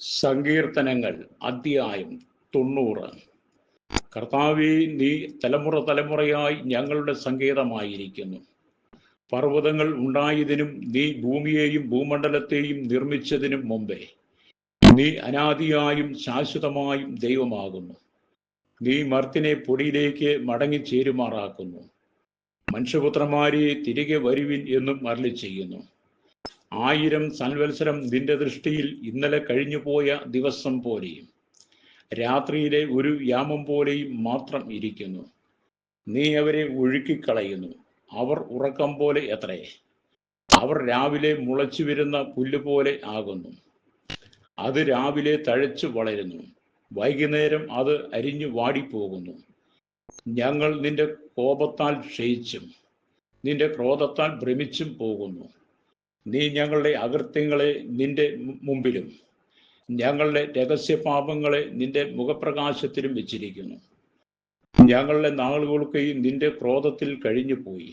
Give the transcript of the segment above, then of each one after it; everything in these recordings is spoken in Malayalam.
സങ്കീർത്തനങ്ങൾ അധ്യായം 90. കർത്താവേ, നീ തലമുറ തലമുറയായി ഞങ്ങളുടെ സങ്കേതമായിരിക്കുന്നു. പർവ്വതങ്ങൾ ഉണ്ടായതിനും നീ ഭൂമിയെയും ഭൂമണ്ഡലത്തെയും നിർമ്മിച്ചതിനും മുമ്പേ നീ അനാദിയായും ശാശ്വതമായും ദൈവമാകുന്നു. നീ മർത്തിനെ പൊടിയിലേക്ക് മടങ്ങിച്ചേരുമാറാക്കുന്നു. മനുഷ്യപുത്രന്മാരെ തിരികെ വരുവിൻ എന്നും അരുളി ചെയ്യുന്നു. 1000 സംവത്സരം നിന്റെ ദൃഷ്ടിയിൽ ഇന്നലെ കഴിഞ്ഞുപോയ ദിവസം പോലെയും രാത്രിയിലെ ഒരു യാമം പോലെയും മാത്രം ഇരിക്കുന്നു. നീ അവരെ ഒഴുക്കിക്കളയുന്നു. അവർ ഉറക്കം പോലെ എത്രേ. അവർ രാവിലെ മുളച്ചു വരുന്ന പുല്ലുപോലെ ആകുന്നു. അത് രാവിലെ തഴച്ചു വളരുന്നു, വൈകുന്നേരം അത് അരിഞ്ഞു വാടിപ്പോകുന്നു. ഞങ്ങൾ നിന്റെ കോപത്താൽ ക്ഷയിച്ചും നിന്റെ ക്രോധത്താൽ ഭ്രമിച്ചും പോകുന്നു. നീ ഞങ്ങളുടെ അകൃത്യങ്ങളെ നിന്റെ മുമ്പിലും ഞങ്ങളുടെ രഹസ്യപാപങ്ങളെ നിന്റെ മുഖപ്രകാശത്തിലും വെച്ചിരിക്കുന്നു. ഞങ്ങളുടെ നാളുകൾക്കെയും നിന്റെ ക്രോധത്തിൽ കഴിഞ്ഞു പോയി.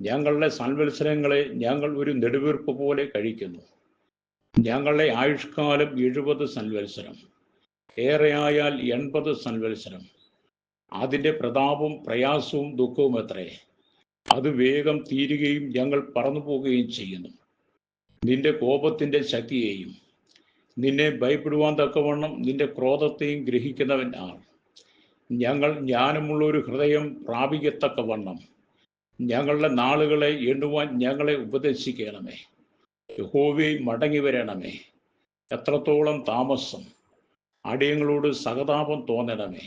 ഞങ്ങളുടെ സംവത്സരങ്ങളെ ഞങ്ങൾ ഒരു നെടുവീർപ്പ് പോലെ കഴിക്കുന്നു. ഞങ്ങളുടെ ആയുഷ്കാലം 70 സംവത്സരം, ഏറെയായാൽ 80 സംവത്സരം. അതിൻ്റെ പ്രതാപവും പ്രയാസവും ദുഃഖവും എത്രേ. അത് വേഗം തീരുകയും ഞങ്ങൾ പറന്നു പോവുകയും ചെയ്യുന്നു. നിന്റെ കോപത്തിൻ്റെ ശക്തിയെയും നിന്നെ ഭയപ്പെടുവാൻ തക്കവണ്ണം നിന്റെ ക്രോധത്തെയും ഗ്രഹിക്കുന്നവൻ ആർ? ഞങ്ങൾ ജ്ഞാനമുള്ളൊരു ഹൃദയം പ്രാപിക്കത്തക്കവണ്ണം ഞങ്ങളുടെ നാളുകളെ എണ്ണുവാൻ ഞങ്ങളെ ഉപദേശിക്കണമേ. യഹോവേ, മടങ്ങി വരണമേ. എത്രത്തോളം താമസം! അടിയങ്ങളോട് സഹതാപം തോന്നണമേ.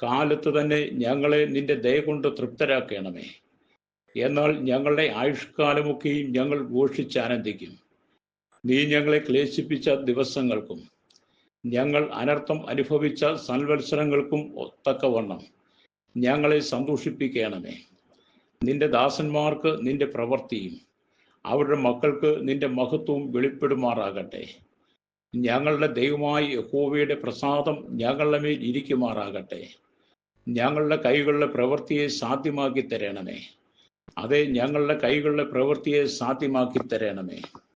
കാലത്ത് തന്നെ ഞങ്ങളെ നിന്റെ ദയ കൊണ്ട് തൃപ്തരാക്കണമേ. എന്നാൽ ഞങ്ങളുടെ ആയുഷ്കാലമൊക്കെയും ഞങ്ങൾ ഘോഷിച്ചാനന്ദിക്കും. നീ ഞങ്ങളെ ക്ലേശിപ്പിച്ച ദിവസങ്ങൾക്കും ഞങ്ങൾ അനർത്ഥം അനുഭവിച്ച സംവത്സരങ്ങൾക്കും തക്കവണ്ണം ഞങ്ങളെ സന്തോഷിപ്പിക്കണമേ. നിന്റെ ദാസന്മാർക്ക് നിന്റെ പ്രവൃത്തിയും അവരുടെ മക്കൾക്ക് നിന്റെ മഹത്വവും വെളിപ്പെടുമാറാകട്ടെ. ഞങ്ങളുടെ ദൈവമായ യഹോവയുടെ പ്രസാദം ഞങ്ങളുടെ മേൽ ഇരിക്കുമാറാകട്ടെ. ഞങ്ങളുടെ കൈകളുടെ പ്രവൃത്തിയെ സാധ്യമാക്കി തരണമേ. അതെ, ഞങ്ങളുടെ കൈകളുടെ പ്രവൃത്തിയെ സാധ്യമാക്കി തരണമേ.